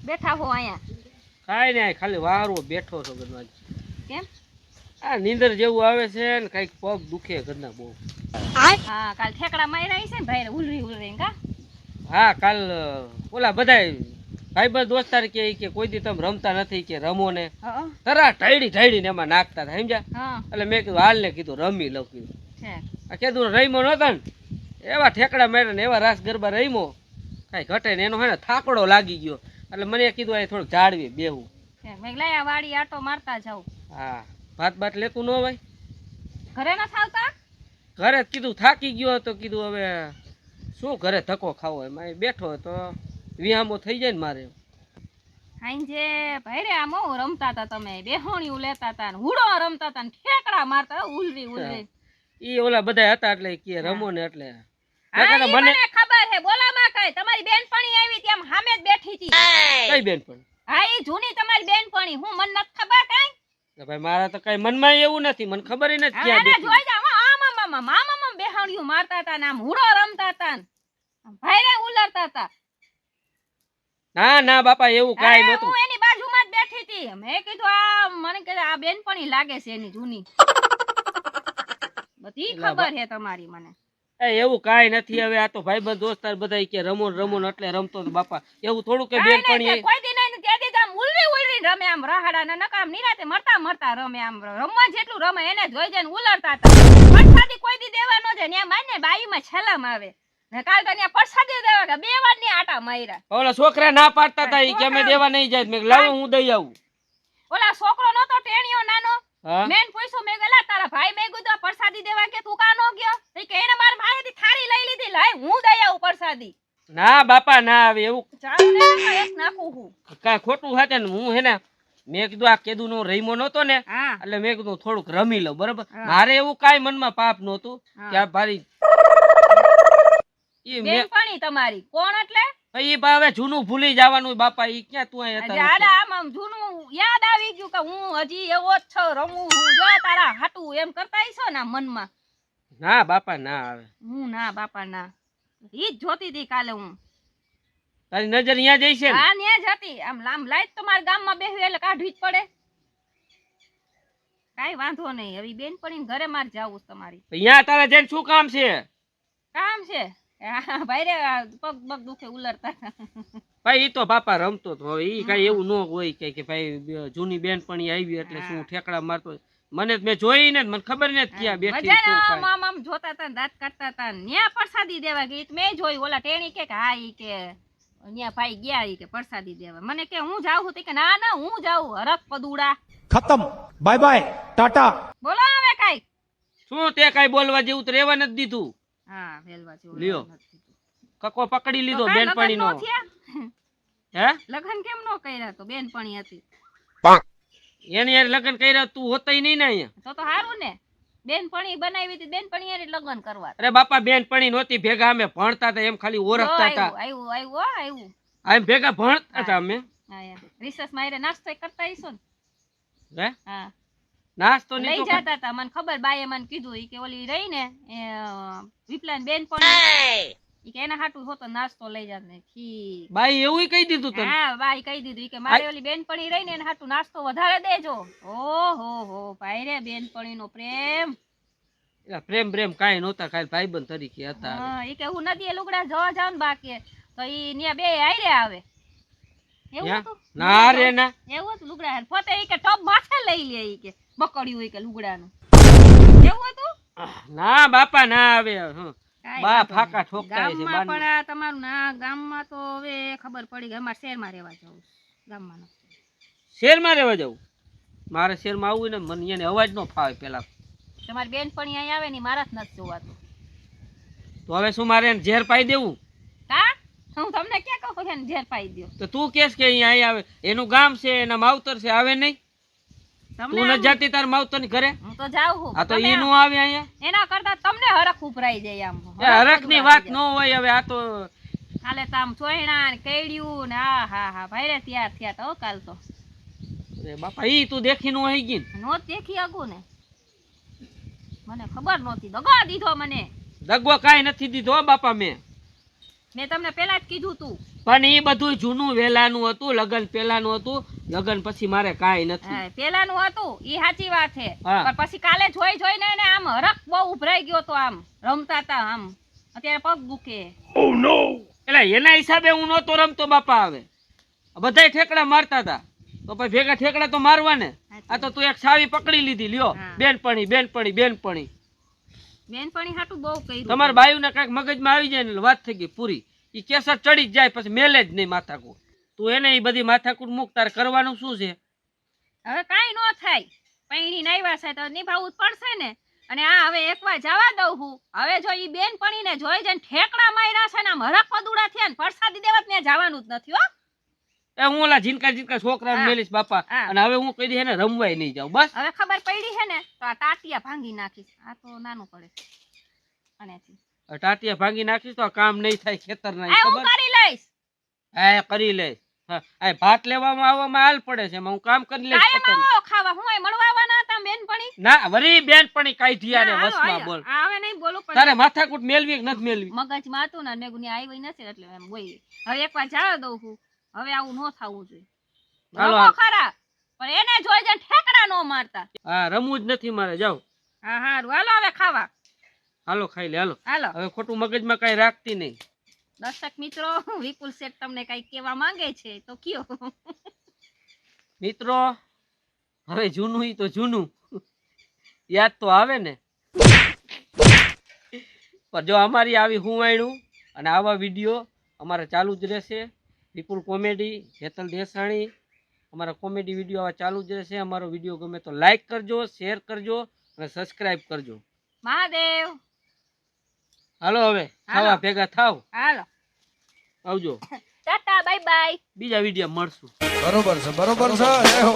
બેઠા હો અહીંયા? કાઈ નહીં, ખાલી વારો બેઠો છો ઘરમાં. કેમ? આ નીંદર જેવું આવે છે ને કઈક પગ દુખે ઘરના બહુ. હા, કાલ ઠેકડા માર્યા છે ને ભાઈ, ઉલરી કા? હા, કાલ ઓલા બધાય ભાઈબંધ દોસ્તાર કે કોઈ દી તમે રમતા નથી કે રમો ને તરા ઢાળી ને એમાં નાખતા હતા સમજ્યા. એટલે મેં કીધું હાલ ને કીધું રમી લઉં કીધું. કીધું રહીમો નતો ને એવા ઠેકડા માર્યા ને એવા રાસ ગરબા રહીમો કઈ ઘટે ને એનો હે ને થાકડો લાગી ગયો. એટલે મને કીધું આ થોડુંક જાળવી બેહું. મેં લાયા વાડી આટો મારતા જાઉં. હા, ભાત બાત લેતું ન હોય? ઘરે ન થાવતા? ઘરે કીધું થાકી ગયો તો કીધું હવે શું ઘરે ધક્કો ખાવો એમાં બેઠો તો વિહામો થઈ જાય ને મારે. હાંજે ભાઈ રે આમ રમતા હતા તમે, બેહોણીયું લેતા હતા ને હુડો રમતા હતા ને ઠેકડા મારતા ઉલરી. ઈ ઓલા બધા હતા એટલે કે રમો ને એટલે મને ખબર છે. બોલામાં કઈ તમારી બેનપણી આવી હતી આમ સામે જ બેઠી હતી. કઈ બેનપણી? હા, ઈ જૂની તમારી બેનપણી. હું મને નથી ખબર કઈ. ભાઈ મારા તો કઈ મનમાં એવું નથી, મને ખબર ય નથી ક્યાં બેઠી. જોઈ જા મામા બેહાણીયું મારતા હતા ને આમ હુડો રમતા હતા ને ભાઈ રે ઉલરતા હતા. ના ના બાપા એવું કાઈ નતું. હું એની બાજુમાં જ બેઠી હતી. મેં કીધું આ મને કે આ બેનપણી લાગે છે એની જૂની. બધી ખબર છે તમારી મને. એવું કાઈ નથી. હવે આ તો ભાઈબંધ દોસ્તાર બધા કે રમો ને એટલે રમતો તો બાપા એવું થોડું કે બેનપણી કોઈ દી નહીં તે દી આમ ઉલરી રમે આમ રાહડા ને નકામ નિરાતે મરતા રમે આમ રમવા જેટલું રમે એને જોઈ જઈને ઉલરતા હતા. પરસાદી કોઈ દી દેવા ન જાય ને માને બાઈમાં છેલમ આવે ને કાલ તો ત્યાં પરસાદી દેવા કે બે વાર ની આટા માર્યા. ઓલા છોકરા ના પાડતા હતા ઈ કે અમે દેવા નહીં જાય. મેં લાવો હું દઈ આવું. ઓલા છોકરો નતો ટેણીયો નાનો મેન પૂછ્યું મેં ગલા તારા ભાઈ મેં કીધું પરસાદી દેવા કે તું કા નો ગયો કે એને માર ભાઈથી થાળી લઈ લીધી લાય હું દઈ આવું પરસાદી. ના બાપા ના આવે એવું. ચાલ ને એક નાખું હું કા ખોટું હાતે ને હું હે ને મેં કીધું આ કેદુ નો રહીમો નતો ને એટલે મેં કીધું થોડુંક રમી લઉં બરાબર. મારે એવું કાઈ મનમાં પાપ નહોતું કે આ ભારી ઈ બેનપણી તમારી કોણ એટલે ઈ હવે જૂનું ભૂલી જવાનું બાપા. ઈ ક્યાં તું અહીં હતા? આમ જૂનું યાદ આવી ગયું કે હું હજી એવો જ છું રમું હું જો તારા હાટું એમ કરતા હશો ને મનમાં. ના બાપા ના આવે. હું ના બાપા ના ઈ જ જોતી હતી કાલે હું. તારી નજર અહીંયા જઈ છે? હા ન્યા જ હતી. આમ લામ લાઈટ તો મારા ગામમાં બેહ્યું એટલે કાઢવી જ પડે. કાઈ વાંધો નહીં. હવે બેનપણી ઘરે માર જાવું તમારી. અહીંયા તારા જઈને શું કામ છે? કામ છે ભાઈ રે પગ દુખે ઉલરતા. ભાઈ ઈ તો બાપા રમતો તો હવે ઈ કઈ એવું ન હોય કે ભાઈ જૂની બેનપણી આવી એટલે શું ઠેકડા મારતો. મને મેં જોઈ ને મને ખબર ને ક્યાં બેઠી મામા જોતા હતા દાંત કાઢતા હતા ન્યા પરસાદી દેવા ગઈ. મેં જોઈ ઓલા ટેણી કે હા ઈ કે ન્યા ભાઈ ગયા ઈ કે પરસાદી દેવા. મને કે હું જાઉં છું કે ના ના હું જાઉં હરખ પદુડા ખતમ બાય બાય ટાટા. બોલો હવે કઈ શું તે કઈ બોલવા જેવું તો રહેવા નથી દીધું. હા વેલવા જેવું લ્યો કકો પકડી લીધો બેનપણી નો. હે લગન કેમ નો કર્યા? તો બેનપણી હતી એની યાર લગન કર્યા તું હોતય નહીં ને અહીંયા તો હારું ને. બેનપણી બનાવી હતી બેનપણી યાર લગન કરવા. અરે બાપા બેનપણી નહોતી ભેગા અમે ભણતા હતા એમ ખાલી ઓળખતા હતા. આવ્યું આમ ભેગા ભણતા હતા અમે. રિસર્ચ માં નાસ્તો કરતા હશો ને? હે હા નાસ્તો લઈ જતા હતા. મને ખબર બાએ મને કીધું ઈ કે ઓલી રહી ને વિપલાન બેનપણી ઈ કે એના હાટું હોતો નાસ્તો લઈ જાત ને ખી. બાઈ એવું કહી દીધું તને? હા બાઈ કહી દીધું ઈ કે મારી ઓલી બેનપણી રહી ને એના હાટું નાસ્તો વધારે દેજો. ઓહો હો ભાઈ રે બેનપણી નો પ્રેમ. પ્રેમ કાઈ નહોતા ખાલી ભાઈબંધ તરીકે હતા. હા ઈ કે હું નદીએ લુગડા જોવા જાવ ને બાકી તો ઈ ન્યા બે આયરે આવે. એવું હતું? ના રે ના એવું હતું લુગડા પોતે ઈ કે ટોપ માથે લઈ લે ઈ કે બકડ્યું ઈ કે લુગડાનું. એવું હતું? ના બાપા ના આવે. બા ફાકા ઠોકતા છે ગામમાં. પણ આ તમારું ના ગામમાં તો હવે ખબર પડી ગઈ. અમારે શહેરમાં રહેવા જવું. ગામમાં નથી. શહેરમાં રહેવા જવું? મારે શહેરમાં આવવું ને મને એને અવાજ નો ફાવે. પેલા તમારી બેનપણી અહીં આવે ને મારા જ નથી જોવાતું. તો હવે શું મારે એને ઝેર પાઈ દેવું? હા હું તમને ક્યાં કહું છું ઝેર પાઈ દો? તો તું કેસ કે અહીંયા આવે એનું ગામ છે એના માવતર છે આવે નહીં? તું ન જાતી તાર માવતર ની ઘરે? હું તો જાઉં છું. આ તો ઈ નું આવે અહીંયા. એના કરતા તમને હરખ ઉભરાઈ જાય આમ. હરખ ની વાત ન હોય. હવે આ તો કાલે તો આમ ચોયણા ને કેડ્યું ને હા હા હા ભાઈ રે તૈયાર થયા તો કાલ તો. અરે બાપા ઈ તું દેખી નું આવી ગઈ નો દેખી આગું ને મને ખબર નહોતી. દગો દીધો મને. દગો કાઈ નથી દીધો બાપા. મેં તમને પેલા જ કીધું તું પણ એ બધું જૂનું વેલાનું હતું, લગન પેલાનું હતું, લગન પછી મારે કાંઈ નથી. હા, પેલાનું હતું ઈ સાચી વાત છે, હા. પણ પછી કાલે જોઈને એને આમ હરખ બહુ ઉભરાઈ ગયો તો, આમ રમતા હતા, આમ અત્યારે પગ દુખે. એટલે એના હિસાબે હું નહોતો રમતો બાપા. હવે બધાય ઠેકડા મારતા હતા તો પછી ભેગા ઠેકડા તો મારવા ને. આ તો તું એક સાવી પકડી લીધી, લ્યો. હા. બેનપણી બેનપણી બેનપણી. બેનપણી હાટું બહુ કર્યું. તમારા બાયુને કઈક મગજમાં આવી જાય ને વાત થઈ ગઈ પૂરી. ઈ કેસર ચડી જ જાય પછી મેલે જ નહીં માથાકૂટ. તું એને ઈ બધી માથાકૂટ મૂક, તારે કરવાનું શું છે? હવે કાંઈ નો થાય, પૈણી નાયવા છે તો નિભાવવું જ પડશે ને. અને આ હવે એકવાર જવા દઉં હું. હવે જો ઈ બેનપણીને જોઈ જઈને ઠેકડા માર્યા છે ને આમ હરખ પદુડા થયા ને પરસાદી દેવા ત્યાં જવાનું જ નથી હો. એ હું ઓલા જીનકા છોકરાને હા. મેલીશ બાપા. હા. અને હવે હું કઈ એને રમવાય નહીં જાઉં બસ. હવે ખબર પડી છે ને તો આ ટાટિયા ભાંગી નાખીશ. આ તો નાનું પડે આનેથી. ટાટિયા ભાંગી નાખીશ તો આ કામ નહીં થાય ખેતરના. આ હું કરી લઈશ. હા કરી લે. આ ભાત લેવામાં આવવામાં હાલ પડે છે, એમાં હું કામ કરી લઈશ. કાયમ આવો ખાવા. હું અહીં મળવા આવવાના હતા બેનપણી. ના વરી બેનપણી કાઢી આને ના, હાલો, વસમાં હાલો. બોલ. આ હવે નહીં બોલું પણ તારે માથાકૂટ મેલવી કે નથી મેલવી? મગજમાં હતું ને મેં ગુની આવી નથી એટલે એમ બોલી. હવે એકવાર જવા દઉં હું. હવે આવું ન થવું જોઈએ. હાલો, રમો હાલો. ખરા પણ એને જોઈ જઈને ઠેકડા ન મારતા. હા રમવું જ નથી મારે, જાઓ. હા હારું હાલો હવે ખાવા. હાલો ખાઈ લે હાલો. હાલો હવે ખોટું મગજમાં કઈ રાખતી નહીં. દર્શક મિત્રો, વિપુલ શેઠ તમને કઈ કહેવા માંગે છે તો કયો. મિત્રો હવે જૂનું ઈ તો જૂનું યાદ તો આવે ને. પણ જો અમારી આવી હુંવાયણું અને આવા વિડીયો અમારા ચાલુ જ રહેશે. વિપુલ કોમેડી, હેતલ દેસાણી, અમારા કોમેડી વિડીયો આવા ચાલુ જ રહેશે. અમારો વિડીયો ગમે તો લાઈક કરજો, શેર કરજો અને સબસ્ક્રાઇબ કરજો. મહાદેવ. હાલો હવે ખાવા ભેગા થાવ. હાલો આવજો. Tata bye bye. બીજા વિડીયો મળશું. बरोबर से जय हो